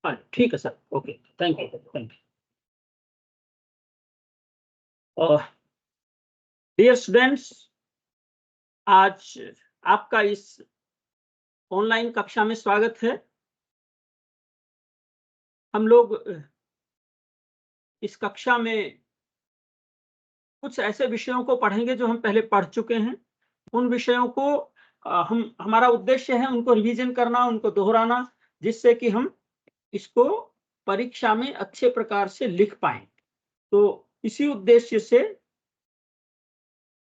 हाँ ठीक है sir, okay, thank you, thank you. Dear students, आज आपका इस ऑनलाइन कक्षा में स्वागत है। हम लोग इस कक्षा में कुछ ऐसे विषयों को पढ़ेंगे जो हम पहले पढ़ चुके हैं। उन विषयों को हम हमारा उद्देश्य है उनको रिवीजन करना, उनको दोहराना, जिससे कि हम इसको परीक्षा में अच्छे प्रकार से लिख पाएँ। तो इसी उद्देश्य से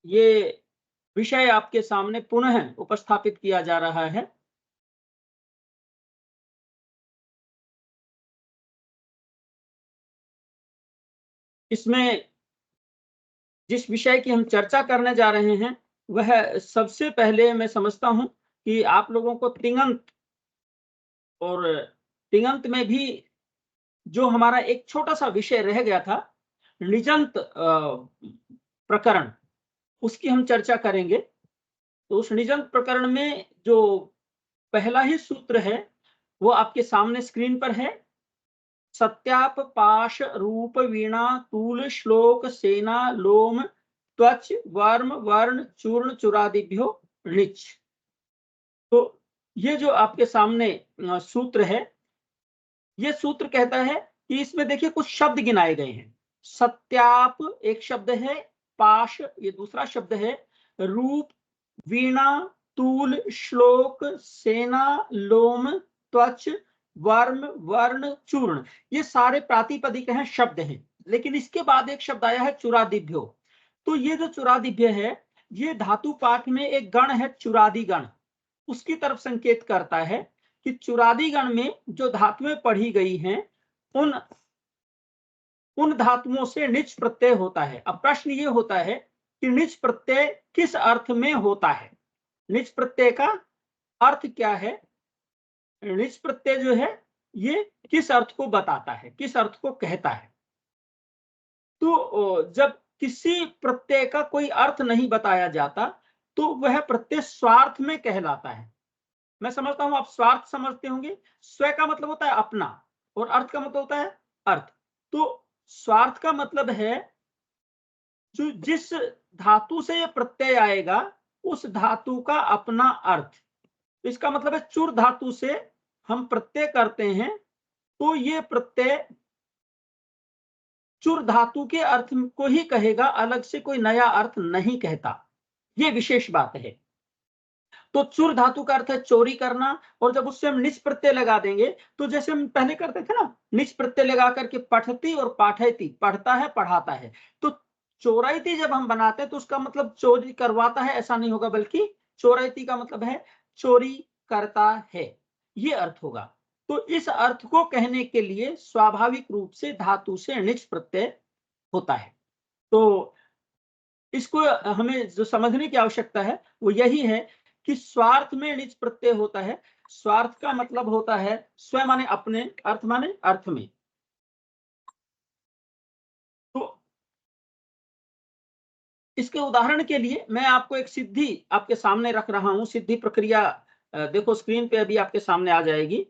ये विषय आपके सामने पुनः उपस्थापित किया जा रहा है। इसमें जिस विषय की हम चर्चा करने जा रहे हैं, वह सबसे पहले मैं समझता हूँ कि आप लोगों को तिङन्त, और तिङन्त में भी जो हमारा एक छोटा-सा विषय रह गया था, णिजन्त प्रकरण, उसकी हम चर्चा करेंगे। तो उस णिजन्त प्रकरण में जो पहला ही सूत्र है, वो आपके सामने स्क्रीन पर है। सत्याप पाश रूप वीणा तूल श्लोक सेना लोम त्वच वर्म वर्ण चूर्ण चुरादिभ्यो ऋच। तो ये जो आपके सामने सूत्र है, ये सूत्र कहता है कि इसमें देखिए कुछ शब्द गिनाए गए हैं। सत्याप एक शब्द है, पाश ये दूसरा शब्द है, रूप, वीणा, तूल, श्लोक, सेना, लोम, त्वच, वर्म, वर्ण, चूर्ण, ये सारे प्रातिपदिक हैं, शब्द हैं। लेकिन इसके बाद एक शब्द आया है चुरादिभ्यो। तो ये जो चुरादिभ्य है, ये धातु पाठ में एक गण है चुरादि गण, उसकी तरफ संकेत करता है कि चुरादि गण में जो धातुएं पढ़ी गई हैं, उन उन धातुओं से णिच प्रत्यय होता है। अब प्रश्न ये होता है कि णिच प्रत्यय किस अर्थ में होता है? णिच प्रत्यय का अर्थ क्या है? णिच प्रत्यय जो है ये किस अर्थ को बताता है, किस अर्थ को कहता है? तो जब किसी प्रत्यय का कोई अर्थ नहीं बताया जाता, तो वह प्रत्यय स्वार्थ में कहलाता है। मैं समझता हूं आप स्वार्थ समझते होंगे। स्व का मतलब होता है अपना, और अर्थ का मतलब होता है अर्थ। तो स्वार्थ का मतलब है जो जिस धातु से ये प्रत्यय आएगा, उस धातु का अपना अर्थ। इसका मतलब है चुर धातु से हम प्रत्यय करते हैं, तो ये प्रत्यय चुर धातु के अर्थ को ही कहेगा, अलग से कोई नया अर्थ नहीं कहता। ये विशेष बात है। तो चुर धातु का अर्थ है चोरी करना, और जब उससे हम निच प्रत्यय लगा देंगे, तो जैसे हम पहले करते थे ना, निच प्रत्यय लगा करके पठती और पाठयति, पढ़ता है पढ़ाता है। तो चोरायति जब हम बनाते हैं तो उसका मतलब चोरी करवाता है ऐसा नहीं होगा, बल्कि चोरायति का मतलब है चोरी करता है, ये अर्थ होगा। तो इस अर्थ को कहने के लिए स्वाभाविक रूप से धातु से निच प्रत्यय होता है। तो इसको हमें जो समझने की आवश्यकता है वो यही है कि स्वार्थ में णिच प्रत्यय होता है। स्वार्थ का मतलब होता है स्व माने अपने, अर्थ माने अर्थ में। तो इसके उदाहरण के लिए मैं आपको एक सिद्धि आपके सामने रख रहा हूं। सिद्धि प्रक्रिया देखो स्क्रीन पे अभी आपके सामने आ जाएगी।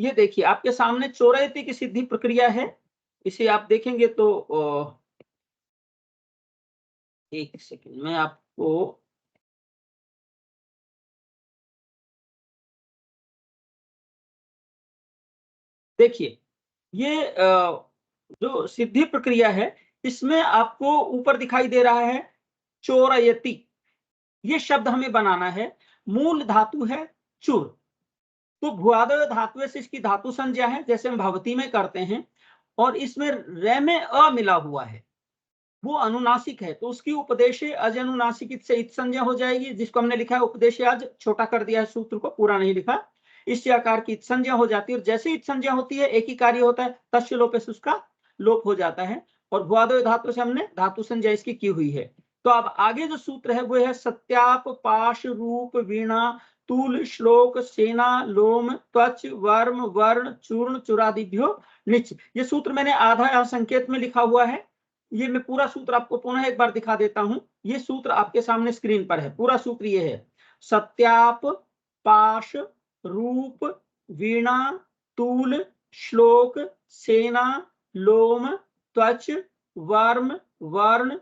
ये देखिए आपके सामने चोरयति की सिद्धि प्रक्रिया है। इसे आप देखेंगे तो एक सेकंड में आपको देखिए, ये जो सिद्धि प्रक्रिया है, इसमें आपको ऊपर दिखाई दे रहा है चोरयति। ये शब्द हमें बनाना है। मूल धातु है चुर, तो भुआदय धातु से इसकी धातु संज्ञा है, जैसे हम भवती में करते हैं। और इसमें रे में अ मिला हुआ है, वो अनुनासिक है, तो उसकी उपदेशे अज अनुनासिक से इत संज्ञा हो जाएगी, जिसको हमने लिखा है उपदेशे अज, छोटा कर दिया है सूत्र को, पूरा नहीं लिखा। इस आकार की इत संज्ञा हो जाती है, और जैसे इत संज्ञा होती है एक ही कार्य होता है, तस्य लोप से उसका लोप हो जाता है। और भुआदय धातु से हमने धातु संज्ञा इसकी की हुई है। तो अब आगे जो सूत्र है वो है सत्याप पाश रूप वीणा तूल श्लोक सेना लोम त्वच वर्म वर्ण चूर्ण चुरादिभ्यो निच। ये सूत्र मैंने आधा यहाँ संकेत में लिखा हुआ है। ये मैं पूरा सूत्र आपको पुनः एक बार दिखा देता हूं। ये सूत्र आपके सामने स्क्रीन पर है। पूरा सूत्र ये है, सत्याप पाश, रूप, वीणा, तूल, श्लोक, सेना, लोम, त्वच, वर्म, वर्ण,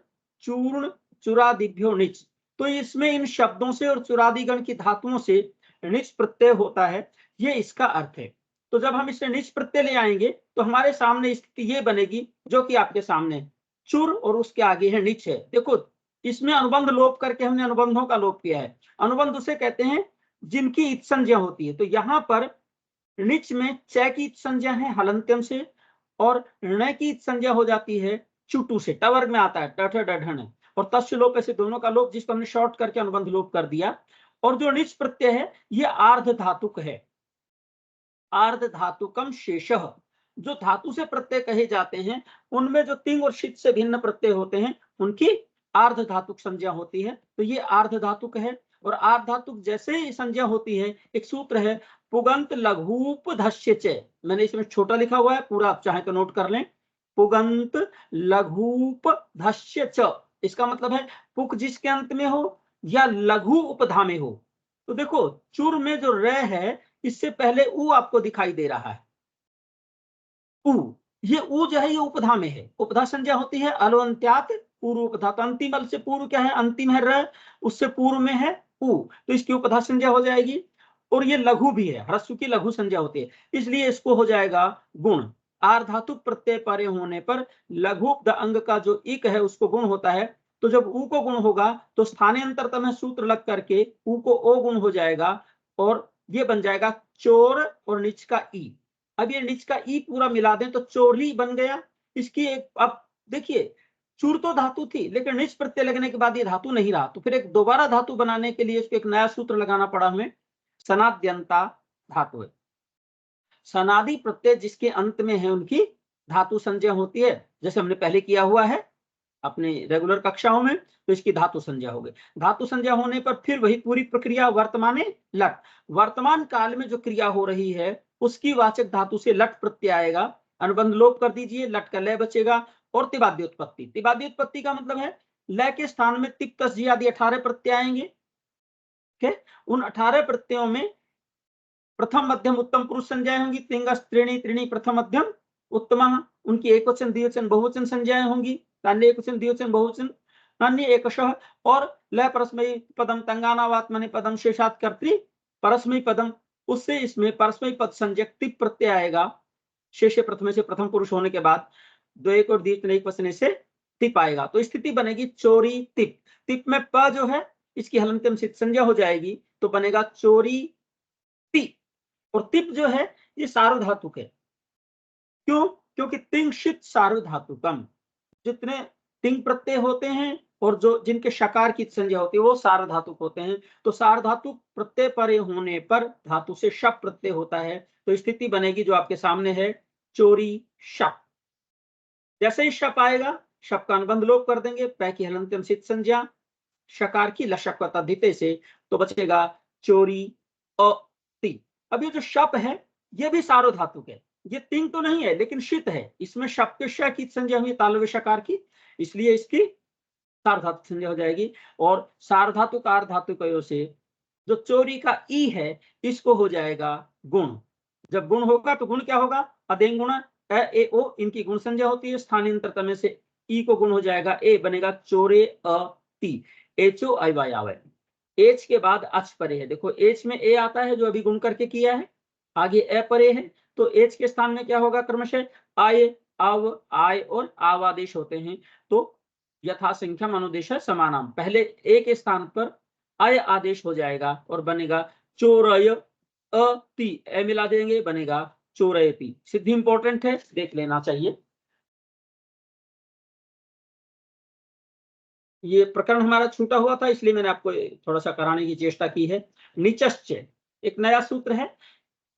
चूर्ण, चुरादिभ्यो णिच। तो इसमें इन शब्दों से और चुरादिगण की धातुओं से णिच प्रत्यय होता है, ये इसका अर्थ है। तो जब हम इसे णिच प्रत्यय ले आएंगे तो हमारे सामने स्थिति ये बनेगी जो कि आपके सामने चुर और उसके आगे है णिच है। देखो इसमें अनुबंध लोप करके हमने अनुबंधों का लोप किया है। अनुबंध उसे कहते हैं जिनकी इत संज्ञा होती है। तो यहाँ पर णिच में च की इत संज्ञा है हलंत्यम से, और ण की इत संज्ञा हो जाती है चुटू से, ट वर्ग में आता है ट ठ ड ढ ण, और तस्य लोप ऐसे दोनों का लोप जिसको हमने शॉर्ट करके अनुबंध लोप कर दिया। और जो णिच प्रत्यय है ये आर्ध धातुक है, आर्ध धातुकम शेषः। जो धातु से प्रत्यय कहे जाते हैं उनमें जो तिंग और शित से भिन्न प्रत्यय होते हैं उनकी आर्ध धातुक संज्ञा होती है। तो ये आर्ध धातुक है। और आर्ध धातुक जैसे ही संज्ञा होती है, एक सूत्र है पुगंत लघूप धस्य च, मैंने इसमें छोटा लिखा हुआ है, पूरा आप चाहे तो नोट कर लें। पुगंत लघूप धस्य च, इसका मतलब है पुक जिसके अंत में हो या लघु उपधा में हो। तो देखो चुर में जो र है इससे पहले उ आपको दिखाई दे रहा है, उ, ये उ जो है ये उपधा में है। उपधा संज्ञा होती है अलोन्त्यात पूर्व उपधा। तो अंतिम अल से पूर्व क्या है, अंतिम है र, उससे पूर्व में है उ, तो इसकी उपधा संज्ञा हो जाएगी। और ये लघु भी है, ह्रस्व की लघु संज्ञा होती है, इसलिए इसको हो जाएगा गुण। आर्धातुक प्रत्यय परे होने पर लघु अंग का जो इक है उसको गुण होता है। तो जब उ को गुण होगा तो स्थानांतरतम में सूत्र लग करके उ को ओ गुण हो जाएगा, और ये बन जाएगा चोर और नीच का ई। अब ये नीच का ई पूरा मिला दें तो चोरली बन गया। इसकी एक, अब देखिए चूर तो धातु थी लेकिन नीच प्रत्यय लगने के बाद ये धातु नहीं रहा, तो फिर एक दोबारा धातु बनाने के लिए इसको एक नया सूत्र लगाना पड़ा हमें, सनाद्यंता धातु है। सनादि प्रत्यय जिसके अंत में है उनकी धातु संज्ञा होती है, जैसे हमने पहले किया हुआ है अपने रेगुलर कक्षाओं में। तो इसकी धातु संज्ञा हो गई। धातु संज्ञा होने पर फिर वही पूरी प्रक्रिया वर्तमाने लट, वर्तमान काल में जो क्रिया हो रही है उसकी वाचक धातु से लट प्रत्यय आएगा। अनुबंध लोप कर दीजिए, लट का लय बचेगा। और तिबाद्योत्पत्ति, तिबाद्योत्पत्ति का मतलब है लय के स्थान में तिप तस जी आदि 18 प्रत्यय आएंगे। ठीक है, उन 18 प्रत्ययों में प्रथम मध्यम उत्तम पुरुष संज्ञाएं होंगी, तिंगस त्रीणी त्रीणी प्रथम मध्यम उत्तम, उनकी एक वचन द्विवचन बहुवचन संज्ञाएं होंगी, तान्य एक वचन द्विवचन बहुवचन अन्य एकशः। और लय परस्मयी पदम तंगानावात्मने पदम शेषात् कर्तृ परस्मयी पदम, उससे इसमें परस्मयी पद संज्ञक तिप प्रत्यय आएगा। शेषे प्रथम से प्रथम पुरुष होने के बाद दो एक और द्विवचन एक वचन से तिप आएगा। तो स्थिति बनेगी चोरी तिप। तिप में प जो है इसकी हलंत्यम सिद्ध संज्ञा हो जाएगी, तो बनेगा चोरी ति। और तिप जो है ये सार्वधातुक है। क्यों? क्योंकि तिंग शित सार्वधातुकम, जितने तिंग प्रत्यय होते हैं और जो जिनके शकार की संज्ञा होती है वो सार्वधातुक होते हैं। तो सार्वधातुक प्रत्यय परे होने पर धातु से शप प्रत्यय होता है। तो स्थिति बनेगी जो आपके सामने है, चोरी शप। जैसे ही शप आएगा शप का अनुबंध लोप कर देंगे, पै की हलंत्यम सिद्ध संज्ञा शकार की लशक तद्धिते से, तो बचेगा चोरी अति। अब ये जो शप है ये भी सार्वधातुक है, ये तिंग तो नहीं है लेकिन शित है, इसमें शप के श की संज्ञा हुई तालव्य शकार की, इसलिए इसकी सार्वधातुक संज्ञा हो जाएगी। और सार्वधातुक आर्धातुक से जो चोरी का ई है इसको हो जाएगा गुण। जब गुण होगा तो गुण क्या होगा, अदेंग गुण अ ए ओ, इनकी गुण संज्ञा होती है। स्थानांतरतम से ई को गुण हो जाएगा, ए बनेगा चोरे अति, एचो आई वाई आवे। एच के बाद अच परे है, देखो एच में ए आता है जो अभी गुण करके किया है, आगे ए परे है, तो एच के स्थान में क्या होगा, क्रमशः आय आव आय और आव आदेश होते हैं। तो यथा संख्या अनुदेश समानाम, पहले ए के स्थान पर अय आदेश हो जाएगा और बनेगा चोरय अति, ए मिला देंगे बनेगा चोरयति। सिद्धि इंपॉर्टेंट है, देख लेना चाहिए। ये प्रकरण हमारा छूटा हुआ था इसलिए मैंने आपको थोड़ा सा कराने की चेष्टा की है। निचश्च एक नया सूत्र है।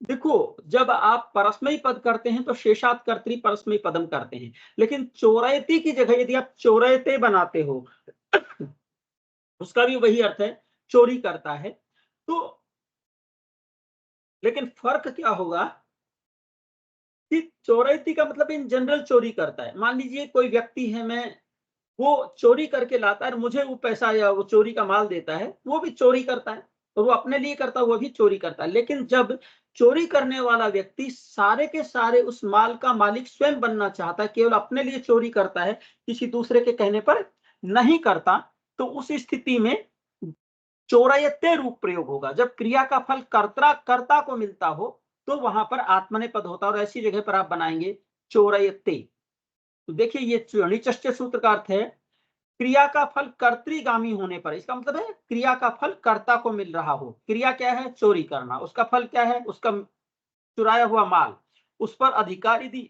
देखो जब आप परस्मयी पद करते हैं तो शेषात् कर्तरी परस्मयी पदम करते हैं, लेकिन चोरयति की जगह यदि आप चोरयते बनाते हो उसका भी वही अर्थ है, चोरी करता है। तो लेकिन फर्क क्या होगा कि चोरयति का मतलब इन जनरल चोरी करता है। मान लीजिए कोई व्यक्ति है, मैं वो चोरी करके लाता है, मुझे वो पैसा या वो चोरी का माल देता है, वो भी चोरी करता है, और वो अपने लिए करता है, वो भी चोरी करता है। लेकिन जब चोरी करने वाला व्यक्ति सारे के सारे उस माल का मालिक स्वयं बनना चाहता है, केवल अपने लिए चोरी करता है, किसी दूसरे के कहने पर नहीं करता, तो उस स्थिति में चोरयते रूप प्रयोग होगा। जब क्रिया का फल कर्ता को मिलता हो तो वहां पर आत्मनेपद होता है, और ऐसी जगह पर आप बनाएंगे चोरयते। तो देखिए ये निचष्ट सूत्र का अर्थ है क्रिया का फल कर्तृगामी होने पर। इसका मतलब है क्रिया का फल कर्ता को मिल रहा हो। क्रिया क्या है? चोरी करना। उसका फल क्या है? उसका चुराया हुआ माल। उस पर अधिकार यदि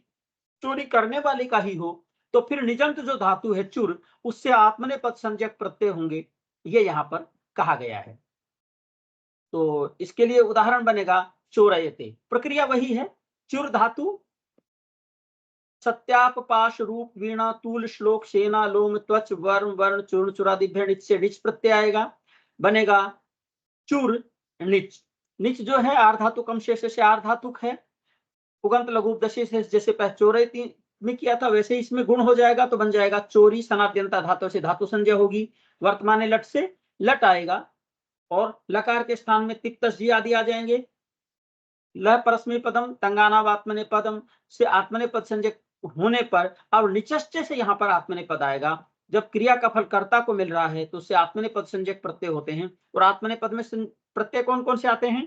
चोरी करने वाले का ही हो तो फिर निजंत जो धातु है चुर, उससे आत्मनेपद संज्ञक प्रत्यय होंगे, ये यहां पर कहा गया है। तो इसके लिए उदाहरण बनेगा चोरयते। प्रक्रिया वही है, चुर धातु सत्याप पाश रूप वीणा तूल श्लोक सेना लोम त्वच वर्ण वर्ण चूर्ण चुरादिभ्य निच से निच प्रत्यय आएगा, बनेगा चुर निच। निच जो है आर्धातुक शेष से आर्धातुक है, उगंत लघु उपदेश से जैसे चोरयति में किया था वैसे ही इसमें गुण हो जाएगा, तो बन जाएगा चोरी। सनाद्यंता धातु से धातु संज्ञा होगी, वर्तमान लट से लट आएगा, और लकार के स्थान में तिक्तस जी आदि आ जाएंगे। ल परस्मै पदम तंगानावात्मने पदम से आत्मने पद संज्ञक होने पर अब निचष्ट से यहाँ पर आत्मने पद आएगा। जब क्रिया का फल कर्ता को मिल रहा है तो उससे आत्मने पद संज्ञक प्रत्यय होते हैं, और आत्मने पद में प्रत्यय कौन कौन से आते हैं?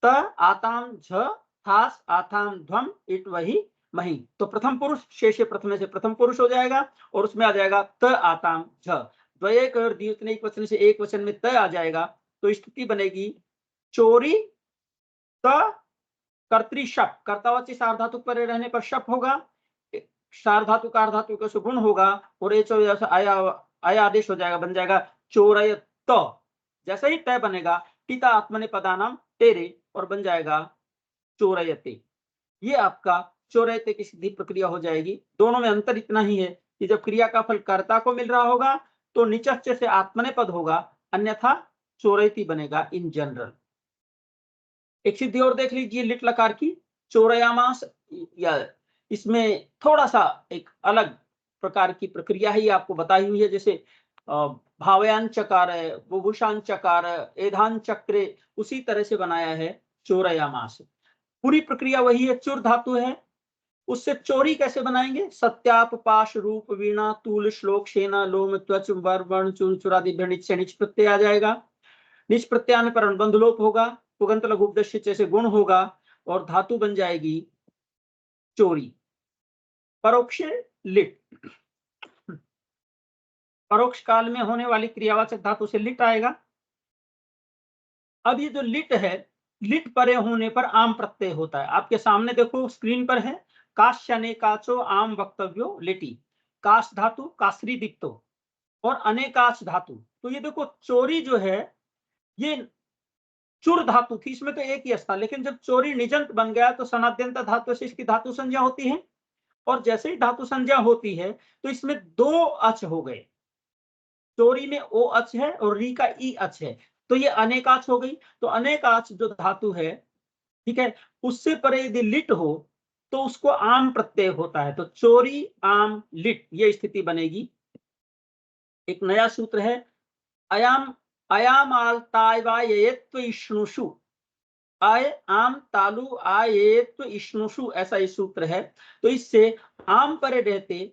त आताम झ थास आथाम ध्वम इट वही मही। तो प्रथम पुरुष शेषे प्रथमे से प्रथम पुरुष हो जाएगा, और उसमें आ जाएगा त आताम झ। द्वयेक और द्विवचनिक वचन से एक वचन में त आ जाएगा, तो स्थिति बनेगी चोरी त कर्तृ शप। कर्तावाची सार्वधातुक पर रहने पर शप होगा, सार्वधातुक अर्धातुक से गुण होगा, और आया आया आदेश हो जाएगा, बन जाएगा चोरयत। जैसे ही तय बनेगा पिता आत्मने पदानाम तेरे, और बन जाएगा चोरयते। ये आपका चोरयते की सीधी प्रक्रिया हो जाएगी। दोनों में अंतर इतना ही है कि जब क्रिया का फल कर्ता को मिल रहा होगा तो निचच्च से आत्मने पद होगा, अन्यथा चोरयति बनेगा इन जनरल। एक सिद्धि और देख लीजिए लिट लकार की, चोरयामास, या इसमें थोड़ा सा एक अलग प्रकार की प्रक्रिया ही आपको बताई हुई है। जैसे भावयान चकार है, बुभुषान चकार, एधान चक्रे, उसी तरह से बनाया है चोरयामास। पूरी प्रक्रिया वही है, चुर धातु है, उससे चोरी कैसे बनाएंगे? सत्याप पाश रूप वीणा तूल श्लोक सेना लोम त्वच वर्ण चूर्ण चुरादि निच निच प्रत्यय आ जाएगा। निच प्रत्यय आने पर अनुबंध लोप होगा, पुगंत लघु उपदेश जैसे गुण होगा, और धातु बन जाएगी चोरी। परोक्ष लिट, परोक्ष काल में होने वाली क्रियावाचक धातु से लिट आएगा। अब ये जो लिट है, लिट परे होने पर आम प्रत्यय होता है। आपके सामने देखो स्क्रीन पर है, काश्यने काचो आम वक्तव्यो लिटी, काश धातु काश्री दिक्तो और अनेकाश धातु। तो ये देखो चोरी जो है ये चुर धातु थी, इसमें तो एक ही था, लेकिन जब चोरी निजंत बन गया तो सनाद्यंत धातु से इसकी धातु संज्ञा होती है, और जैसे ही धातु संज्ञा होती है तो इसमें दो अच हो गए। चोरी में ओ अच है और री का ई अच है, तो ये अनेकाच हो गई। तो अनेकाच जो धातु है, ठीक है, उससे परे यदि लिट हो तो उसको आम प्रत्यय होता है, तो चोरी आम लिट, ये स्थिति बनेगी। एक नया सूत्र है, अयाम अयामाल तायवायेत्व इष्णुषु, आय आम तालु आयेत्व इष्णुषु, ऐसा ये सूत्र है। तो इससे आम परे रहते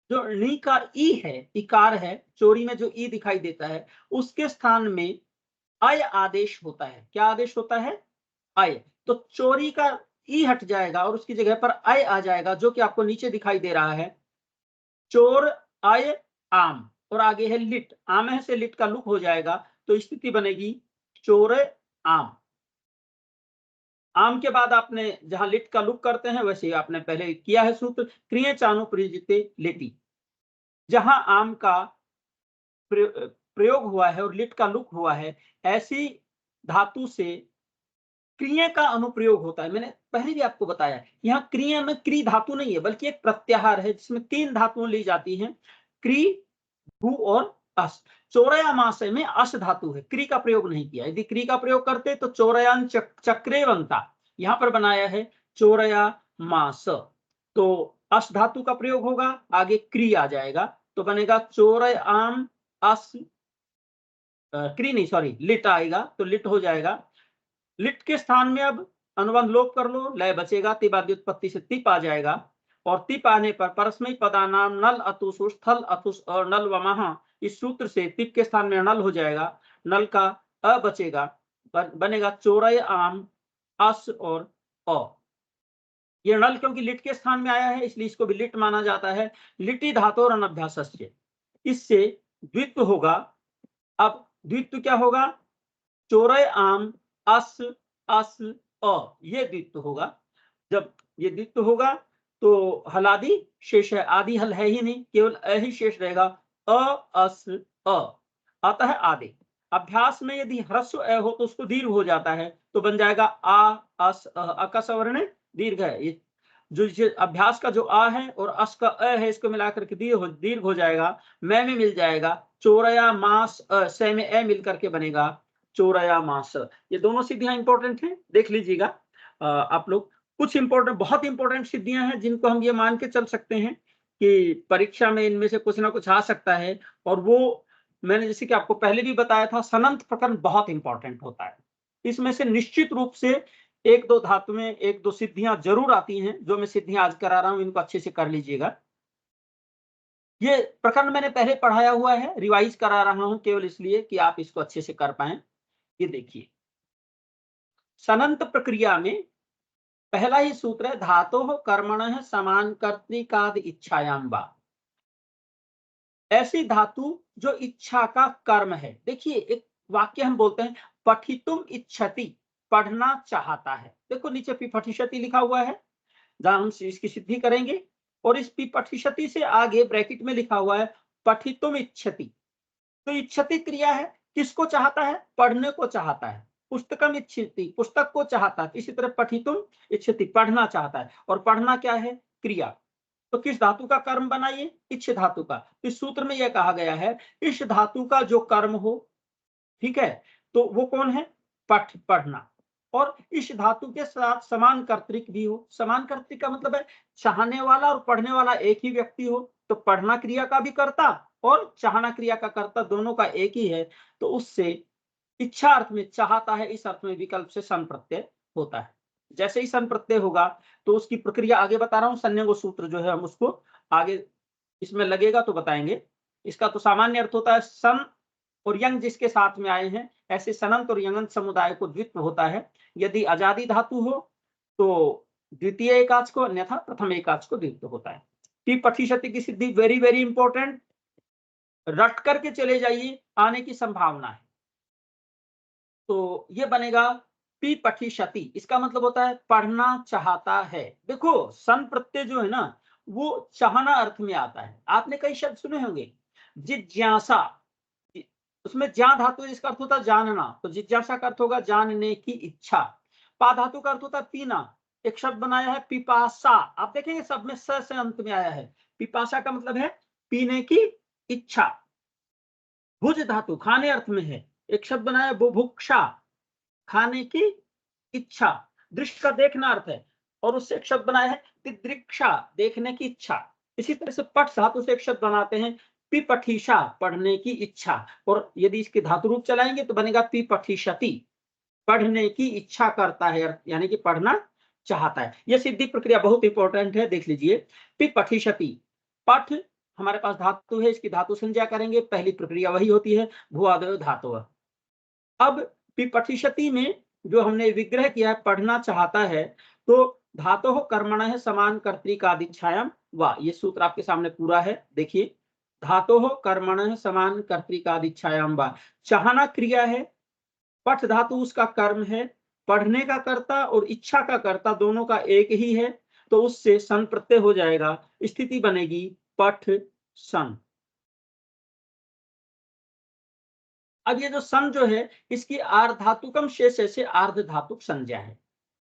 जो णी का ई है, इकार है, चोरी में जो ई दिखाई देता है, उसके स्थान में अय आदेश होता है। क्या आदेश होता है? अय। तो चोरी का ई हट जाएगा और उसकी जगह पर अय आ जाएगा, जो कि आपको नीचे दिखाई दे रहा है, चोर अय आम, और आगे है लिट, आम है से लिट का लुक हो जाएगा, तो स्थिति बनेगी चोर आम। आम के बाद आपने जहां लिट का लुक करते हैं वैसे ही आपने पहले किया है सूत्र, क्रिय चानुप्रयुज्यते लिटि। जहां आम का प्रयोग हुआ है और लिट का लुक हुआ है, ऐसी धातु से क्रिय का अनुप्रयोग होता है। मैंने पहले भी आपको बताया, यहाँ क्रिय में क्री धातु नहीं है बल्कि एक प्रत्याहार है जिसमें तीन धातुएं ली जाती हैं, क्री भू और अस। चोरयामास में अस धातु है, क्री का प्रयोग नहीं किया। यदि क्री का प्रयोग करते तो चोरयान चक्रे बनता, यहाँ पर बनाया है चोरया मास, तो अस धातु का प्रयोग होगा, आगे क्री आ जाएगा, तो बनेगा चोरयाम अस क्री नहीं, सॉरी, लिट आएगा तो लिट हो जाएगा। लिट के स्थान में अब अनुबंध लोप कर लो, लय बचेगा, तिबादी उत्पत्ति से तिप आ जाएगा, और तिप आने पर परस्मयी पदानाम नल अतुषु स्थल अतुष और नल वमः, इस सूत्र से तिप के स्थान में नल हो जाएगा, नल का अ बचेगा, बनेगा चोरय आम अस और अ। ये नल क्योंकि लिट के स्थान में आया है इसलिए इसको भी लिट माना जाता है। लिटि धातु और अनभ्यासस्य, इससे द्वित्व होगा। अब द्वित्व क्या होगा? चोरय आम अस अस अ, ये द्वित्व होगा। जब ये द्वित्व होगा तो हलादि शेष है, आदि हल है ही नहीं, केवल अ ही शेष रहेगा, अ अस अ, अतः आदि। अभ्यास में यदि ह्रस्व अ हो तो उसको दीर्घ हो जाता है, तो बन जाएगा आ अस अ, अ का सवर्ण दीर्घ है। ये जो अभ्यास का जो आ है और अस का अ है, इसको मिलाकर के दीर्घ हो जाएगा, मैं में मिल जाएगा, चोरया मास से में ए मिल करके बनेगा चोरया मास। ये दोनों सिद्धियां इंपॉर्टेंट हैं, देख लीजिएगा आप लोग। कुछ इंपॉर्टेंट, बहुत इंपॉर्टेंट सिद्धियां हैं जिनको हम ये मान के चल सकते हैं कि परीक्षा में इनमें से कुछ ना कुछ आ सकता है। और वो मैंने जैसे कि आपको पहले भी बताया था, सनंत प्रकरण बहुत इंपॉर्टेंट होता है। इसमें से निश्चित रूप से एक दो धातु में एक दो सिद्धियां जरूर आती हैं। जो मैं सिद्धियां आज करा रहा हूं इनको अच्छे से कर लीजिएगा। ये प्रकरण मैंने पहले पढ़ाया हुआ है, रिवाइज करा रहा हूं केवल इसलिए कि आप इसको अच्छे से कर पाए। ये देखिए, सनंत प्रक्रिया में पहला ही सूत्र है, धातोः कर्मणः समान कर्तृकाद इच्छायाम वा। ऐसी धातु जो इच्छा का कर्म है। देखिए, एक वाक्य हम बोलते हैं, पठितुम इच्छति, पढ़ना चाहता है। देखो नीचे पिपठिष्यति लिखा हुआ है, जहां हम इसकी सिद्धि करेंगे, और इस पिपठिष्यति से आगे ब्रैकेट में लिखा हुआ है पठितुम इच्छति। तो इच्छति क्रिया है, किसको चाहता है? पढ़ने को चाहता है। पुस्तकम इच्छति, पुस्तक को चाहता है। इसी तरह पठितुम इच्छति, पढ़ना चाहता है। और पढ़ना क्या है? क्रिया। तो किस धातु का कर्म बनाइए? इच्छ धातु का। इस सूत्र में यह कहा गया है, इस धातु का जो कर्म हो, ठीक है, तो वो कौन है? पठ, पढ़ना। और इस धातु के साथ समान कर्तृक भी हो। समान कर्तृक का मतलब है चाहने वाला और पढ़ने वाला एक ही व्यक्ति हो, तो पढ़ना क्रिया का भी कर्ता और चाहना क्रिया का कर्ता दोनों का एक ही है, तो उससे इच्छा अर्थ में चाहता है, इस अर्थ में विकल्प से सन प्रत्यय होता है। जैसे ही सन प्रत्यय होगा तो उसकी प्रक्रिया आगे बता रहा हूं। संयोग सूत्र जो है हम उसको आगे इसमें लगेगा तो बताएंगे। इसका तो सामान्य अर्थ होता है सन और यंग जिसके साथ में आए हैं, ऐसे सनंत और यंगंत समुदाय को द्वित्व होता है। यदि आजादी धातु हो तो द्वितीय एकाच को, अन्यथा प्रथम एकाच को द्वित्व होता है। पठिष्यति की सिद्धि वेरी वेरी इंपॉर्टेंट, रट करके चले जाइए, आने की संभावना है। तो ये बनेगा पी पठिष्यति, इसका मतलब होता है पढ़ना चाहता है। देखो, सन प्रत्यय जो है ना, वो चाहना अर्थ में आता है। आपने कई शब्द सुने होंगे, जिज्ञासा, उसमें ज्ञा धातु है, इसका अर्थ होता है जानना, तो जिज्ञासा का अर्थ होगा जानने की इच्छा। पा धातु का अर्थ होता है पीना। एक शब्द बनाया है पिपासा, आप देखेंगे सब में स से अंत में आया है। पिपासा का मतलब है पीने की इच्छा। भुज धातु खाने अर्थ में है, एक शब्द बनाया बुभुक्षा, खाने की इच्छा। दृश्य का देखना अर्थ है, और उससे एक शब्द बनाया है तिदृक्षा, देखने की इच्छा। इसी तरह से पठ धातु से एक शब्द बनाते हैं पिपठीषा, पढ़ने की इच्छा। और यदि इसके धातु रूप चलाएंगे तो बनेगा पिपठिष्यति, पढ़ने की इच्छा करता है, यानी कि पढ़ना चाहता है। यह सिद्धि प्रक्रिया बहुत इंपॉर्टेंट है, देख लीजिए। पिपठिष्यति, पठ हमारे पास धातु है, इसकी धातु संज्ञा करेंगे, पहली प्रक्रिया वही होती है भुआदयो धातु। अब पिपठिष्यति में जो हमने विग्रह किया है, पढ़ना चाहता है, तो धातोः कर्मणः समान कर्तृकादिच्छायाम वा, ये सूत्र आपके सामने पूरा है, देखिए। धातोः कर्मणः समान कर्तृकादिच्छायाम वा, चाहना क्रिया है, पठ धातु उसका कर्म है, पढ़ने का कर्ता और इच्छा का कर्ता दोनों का एक ही है, तो उससे सन प्रत्यय हो जाएगा। स्थिति बनेगी पठ सन। अब ये जो सन जो है, इसकी आर्धातुकम शेष से आर्ध धातुक संज्ञा है।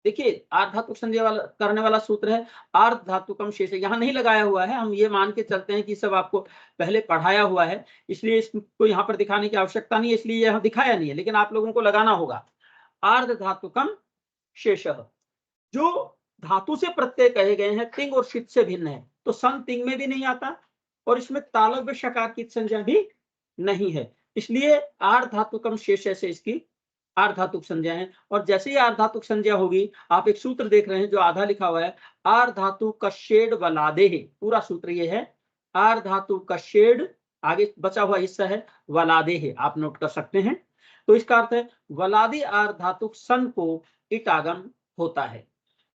देखिए, आर्ध धातुक संज्ञा वाला करने वाला सूत्र है आर्ध धातुकम शेष, यहाँ नहीं लगाया हुआ है, हम ये मान के चलते हैं कि सब आपको पहले पढ़ाया हुआ है, इसलिए इसको यहाँ पर दिखाने की आवश्यकता नहीं है, इसलिए यहाँ दिखाया नहीं है, लेकिन आप लोगों को लगाना होगा। आर्ध धातुकम शेष, जो धातु से प्रत्यय कहे गए हैं तिंग और शीत से भिन्न है, तो सन तिंग में भी नहीं आता और इसमें तालव्य शकार की संज्ञा भी नहीं है। इसलिए आर्धातुकम शेष से इसकी आर्धातुक संज्ञा है। और जैसे ही आर्धातुक संज्ञा होगी, आप एक सूत्र देख रहे हैं जो आधा लिखा हुआ है, आर्धातु कशेड वलादे, पूरा सूत्र ये है, आर्धातु कशेड, आगे बचा हुआ हिस्सा है वलादे है, आप नोट कर सकते हैं। तो इसका अर्थ है वलादी आर्धातुक सन को इटागम होता है।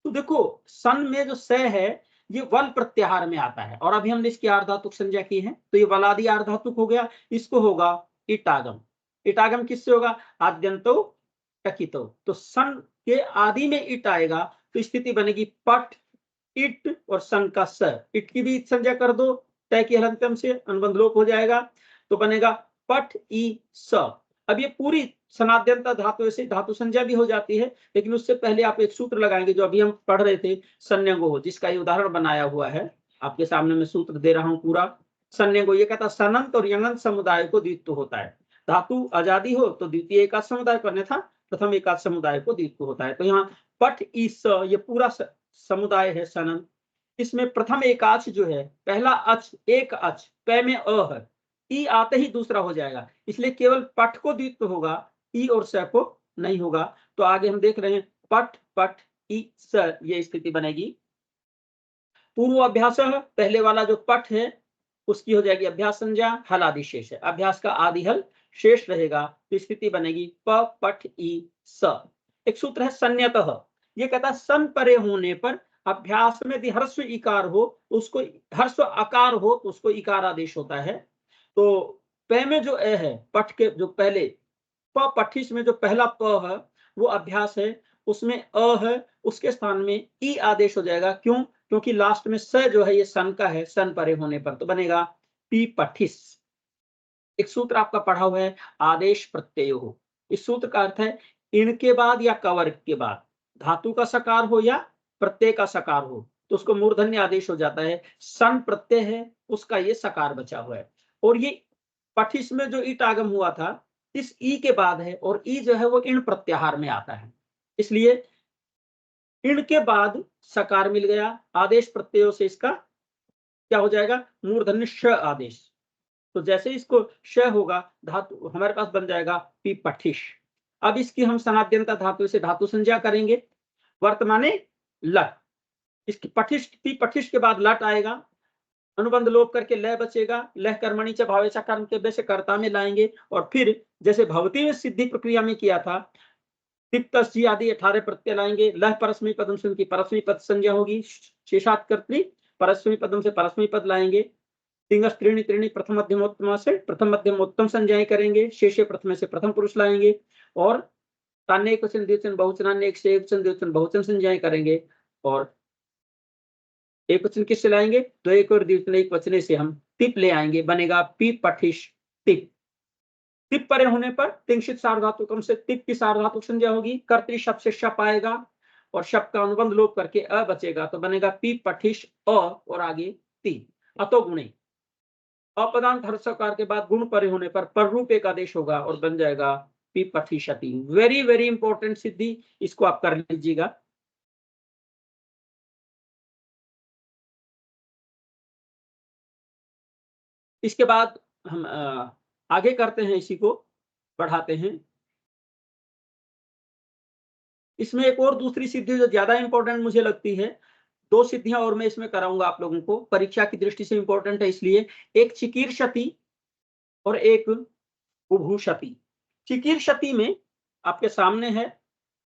तो देखो सन में जो स है ये वल प्रत्याहार में आता है, और अभी हमने इसकी आर्धातुक संज्ञा की है, तो ये वलादी आर्धातुक हो गया, इसको होगा इटागम। इटागम किससे होगा? आद्यंतो टकितो। तो सन के आदि में इट आएगा तो स्थिति बनेगी पट इट और सन का स, इट की भी संज्ञा कर दो तय के हलंतम से, अनुबंध लोप हो जाएगा, तो बनेगा पट ई स। अब ये पूरी सनाद्यंता धातु से धातु संज्ञा भी हो जाती है, लेकिन उससे पहले आप एक सूत्र लगाएंगे जो अभी हम पढ़ रहे थे, संज्ञो, जिसका ये उदाहरण बनाया हुआ है, आपके सामने मैं सूत्र दे रहा हूं पूरा। संज्ञो ये कहता सनंत और यंगंत समुदाय को द्वित्व होता है। धातु आजादी हो तो द्वितीय एकाच समुदाय को, अन्यथा प्रथम एकाच समुदाय को द्वित्व होता है। तो यहाँ पट ई स ये पूरा समुदाय है सनंत। इसमें प्रथम एकाच जो है, पहला अच एक अच, पै में अ है, ई आते ही दूसरा हो जाएगा, इसलिए केवल पट को द्वित्व होगा, ई और स को नहीं होगा। तो आगे हम देख रहे हैं पट पट ई स, ये स्थिति बनेगी। पूर्व अभ्यास, पहले वाला जो पट है उसकी हो जाएगी अभ्यास संज्ञा, हल आदि शेष है, अभ्यास का आदि हल शेष रहेगा, तो स्थिति बनेगी प पट ई स। एक सूत्र है संयतः, ये कहता है सन परे होने पर अभ्यास में यदि ह्रस्व इकार हो तो उसको, ह्रस्व आकार हो तो उसको इकार आदेश होता है। तो प में जो ए है, पठ के जो पहले प पठिस में जो पहला प है वो अभ्यास है, उसमें अ है, उसके स्थान में ई आदेश हो जाएगा। क्यों? क्योंकि लास्ट में स जो है ये सन का है, सन परे होने पर, तो बनेगा पी पठिस। एक सूत्र आपका पढ़ा हुआ है आदेश प्रत्यय हो, इस सूत्र का अर्थ है इनके बाद या कवर्ग के बाद धातु का सकार हो या प्रत्यय का सकार हो तो उसको मूर्धन्य आदेश हो जाता है। सन प्रत्यय है, उसका ये सकार बचा हुआ है, और ये पठिस में जो ईट आगम हुआ था इस ई के बाद है, और ई जो है वो इन प्रत्याहार में आता है, इसलिए इन के बाद सकार मिल गया, आदेश प्रत्ययों से इसका क्या हो जाएगा? मूर्धन्य श आदेश। तो जैसे इसको श होगा, धातु हमारे पास बन जाएगा पी पठिश। अब इसकी हम सनाद्यंता धातु से धातु संज्ञा करेंगे, वर्तमाने लट, इसकी पठिश पी पठिश के बाद लट आएगा, अनुबंध लोप करके लय बचेगा, लह कर्मणि च भावे च कर्म के वैसे कर्ता में लाएंगे, और फिर जैसे भवती में सिद्धि प्रक्रिया में किया था, तिप्तस जी आदि 18 प्रत्यय लाएंगे, लह परस्मै पदम से उनकी परस्मै पद संज्ञा होगी, शेषात कर्तृ परस्मै पदम से परस्मै पद लाएंगे, तिंगस त्रीणि त्रीणि प्रथम मध्यमोत्तम से प्रथम मध्यमोत्तम संज्ञाएं करेंगे, शेषे प्रथम से प्रथम पुरुष लाएंगे, और तान्य एक वचन द्विवचन बहुवचनान्य एक से एक वचन द्विवचन बहुवचन संज्ञाएं करेंगे, और एक वचन किससे लाएंगे? तो एक और द्विवचन एक वचने से हम टिप ले आएंगे, बनेगा पी पठिश टिप। टिप परे होने पर तिंशित सार्वधातुकम से टिप की सार्वधातुक संज्ञा होगी, कर्तृ शब्द से शप आएगा और शब्द का अनुबंध लोप करके अ बचेगा, तो बनेगा पी पठिश अ और आगे ती। अतो गुणे, अपदांत हर्षकार के बाद गुण परे होने पर रूप एक आदेश होगा और बन जाएगा पी पठिशति। वेरी वेरी इंपॉर्टेंट सिद्धि, इसको आप कर लीजिएगा। इसके बाद हम आगे करते हैं, इसी को बढ़ाते हैं। इसमें एक और दूसरी सिद्धि जो ज्यादा इंपॉर्टेंट मुझे लगती है, दो सिद्धियां और मैं इसमें कराऊंगा आप लोगों को, परीक्षा की दृष्टि से इंपॉर्टेंट है इसलिए। एक चिकीर्षति और एक उभूषति। चिकीर्षति में आपके सामने है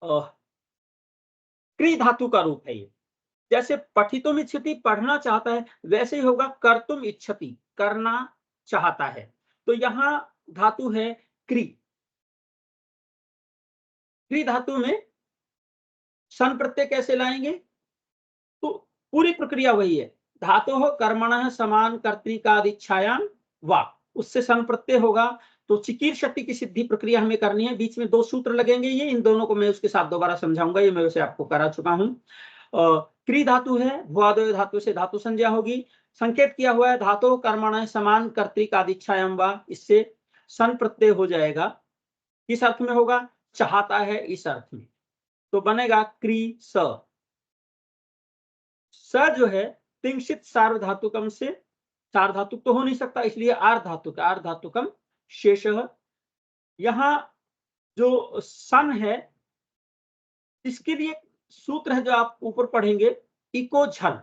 क्री धातु का रूप है ये, जैसे पठितुम इच्छति पढ़ना चाहता है, वैसे ही होगा कर्तुम इच्छति करना चाहता है। तो यहाँ धातु है क्री, क्री धातु में सन प्रत्यय कैसे लाएंगे? तो पूरी प्रक्रिया वही है, धातु हो कर्मण समान कर्तृकादिच्छायाम वा, उससे सन प्रत्यय होगा। तो चिकीर्षति की सिद्धि प्रक्रिया हमें करनी है, बीच में दो सूत्र लगेंगे, ये इन दोनों को मैं उसके साथ दोबारा समझाऊंगा, ये मैं वैसे आपको करा चुका हूं। क्री धातु है, भुआदय धातु से धातु संज्ञा होगी, संकेत किया हुआ है धातु कर्मण समान कर्तृकादिच्छायाम वा, इससे सन प्रत्यय हो जाएगा। किस अर्थ में होगा? चाहता है, इस अर्थ में, तो बनेगा क्री स। स जो है तिंशित सार्वधातुकम से, सार्वधातुक तो हो नहीं सकता, इसलिए आर्धातुक, आर्धातुकम शेष यहाँ जो सन है, इसके लिए सूत्र है जो आप ऊपर पढ़ेंगे, इको झल।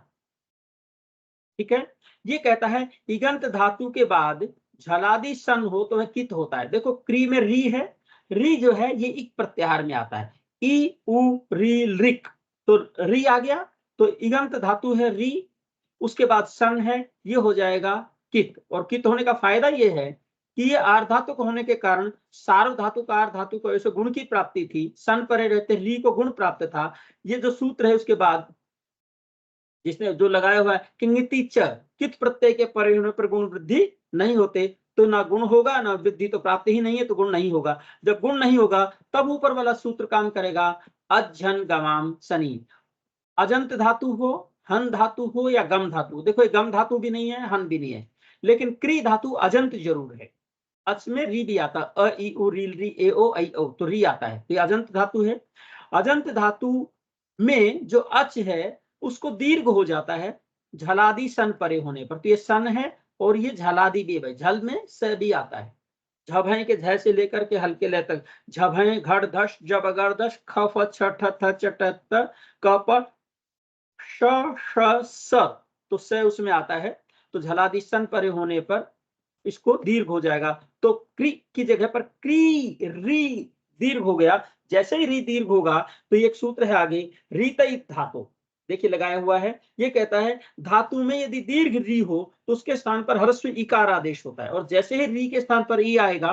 ठीक है, ये कहता है इगंत धातु के बाद झलादि सन हो तो वह कित होता है। देखो क्री में री है, री जो है ये इक प्रत्याहार में आता है, ई उ री रिक, तो री आ गया, तो इगंत धातु है री, उसके बाद सन है, ये हो जाएगा कित। और कित होने का फायदा ये है कि ये आर्धातुक होने के कारण सार्वधातुक आर्धातुक को ऐसे गुण की प्राप्ति थी, सन परे रहते री को गुण प्राप्त था। ये जो सूत्र है उसके बाद जिसने जो लगाया हुआ है किंगिति च, कित प्रत्यय के परे होने पर गुण वृद्धि नहीं होते, तो ना गुण होगा ना वृद्धि, तो प्राप्ति ही नहीं है तो गुण नहीं होगा। जब गुण नहीं होगा तब ऊपर वाला सूत्र काम करेगा, अजन गवाम सनी। अजंत धातु हो, हन धातु हो या गम धातु, देखो ये गम धातु भी नहीं है, हन भी नहीं है, लेकिन क्री धातु अजंत जरूर है। अच में री भी आता, अ ई उ री री ए ओ ऐ ओ, तो री आता है, तो ये अजंत धातु है। अजंत धातु में जो अच है उसको दीर्घ हो जाता है झलादि सन परे होने पर, तो ये सन है और ये झलादि भी है, झल में स भी आता है। झभय के झ से लेकर के हल्के लय तक, झभय घड़ धश जब अगर दश ख फ छ ठ थ च ट त क प श श स, तो स उसमें आता है, तो झलादि सन परे होने पर इसको दीर्घ हो जाएगा, तो क्री की जगह पर क्री री दीर्घ हो गया। जैसे ही री दीर्घ होगा तो एक सूत्र है आगे, रीतयित धातु, देखिए लगाया हुआ है, ये कहता है धातु में यदि दीर्घ री हो तो उसके स्थान पर ह्रस्व इकार आदेश होता है, और जैसे ही री के स्थान पर ई आएगा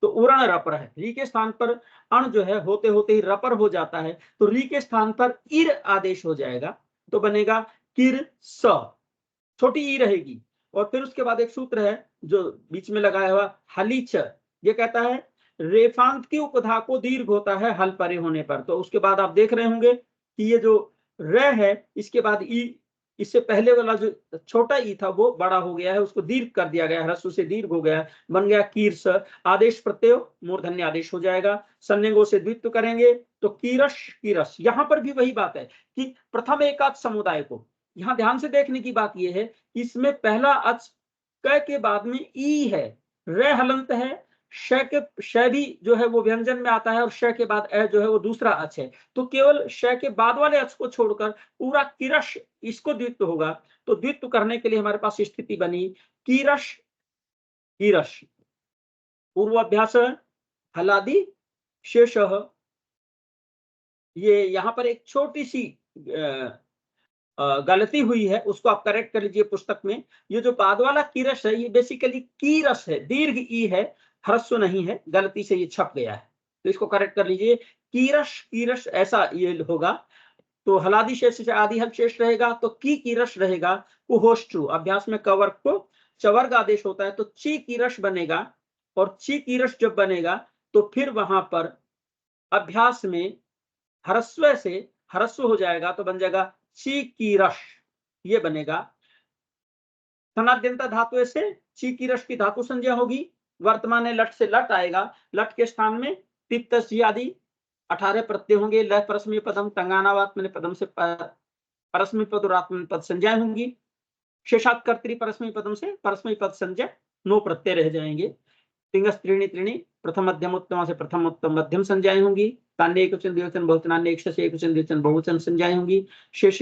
तो उरण रपर है, री के स्थान पर अण जो है होते होते ही रपर हो जाता है, तो री के स्थान पर इर आदेश हो जाएगा, तो बनेगा किर स, छोटी ई रहेगी। और फिर उसके बाद एक सूत्र है जो बीच में लगाया हुआ हलीच, ये कहता है रेफांत की उपधा को दीर्घ होता है हल परे होने पर, तो उसके बाद आप देख रहे होंगे कि ये जो र है इसके बाद ई, इससे पहले वाला जो छोटा ई था वो बड़ा हो गया है, उसको दीर्घ कर दिया गया, ह्रस्व से दीर्घ हो गया, बन गया कीर्ष। आदेश प्रत्यय मूर्धन्य आदेश हो जाएगा, संज्ञो से द्वित्व करेंगे तो कीरश कीरस। यहां पर भी वही बात है कि प्रथम एकाच समुदाय को, यहाँ ध्यान से देखने की बात यह है, इसमें पहला अच क के बाद में ई है, रे हलंत है, श के श भी जो है वो व्यंजन में आता है, और श के बाद ए जो है वो दूसरा अच है, तो केवल श के बाद वाले अच को छोड़कर पूरा किरश इसको द्वित्व होगा, तो द्वित्व करने के लिए हमारे पास स्थिति बनी किरश किरश। पूर्वाभ्यास हलादि शेष, ये यहाँ पर एक छोटी सी गलती हुई है, उसको आप करेक्ट कर लीजिए पुस्तक में। ये जो बाद वाला कीरस है ये बेसिकली कीरस है, दीर्घ ई है, ह्रस्व नहीं है, गलती से ये छप गया है, तो इसको करेक्ट कर लीजिए, कीरश कीरश ऐसा ये होगा। तो हलादि शेष से आदि हल शेष रहेगा, तो की कीरश रहेगा, कुहोष्ट्रु अभ्यास में कवर्ग को चवर्ग आदेश होता है, तो ची कीरश बनेगा, और ची कीरश जब बनेगा तो फिर वहां पर अभ्यास में ह्रस्व से ह्रस्व हो जाएगा, तो बन जाएगा ची कीरश, ये बनेगा। सनाद्यंता धातु से ची कीरश की धातु संज्ञा होगी, वर्तमान में लट से लट आएगा, लट के स्थान में तिप्त आदि 18 प्रत्यय होंगे, ल परस्मय पदम तंगानावात्मने पदम से परस्मय पद और आत्मनेपद पद संज्ञाएं होंगी, शेषात कर्तरी परस्मय पदम से परस्मय पद संज्ञा 9 प्रत्यय रह जाएंगे। तिंगस त्रीणि त्रीणि प्रथम मध्यम उत्तम से प्रथम उत्तम मध्यम संज्ञाएं होंगी, तान्य एकवचन द्विवचन बहुवचन, अन्य एक से एकवचन द्विवचन बहुवचन संज्ञाएं होंगी, शेष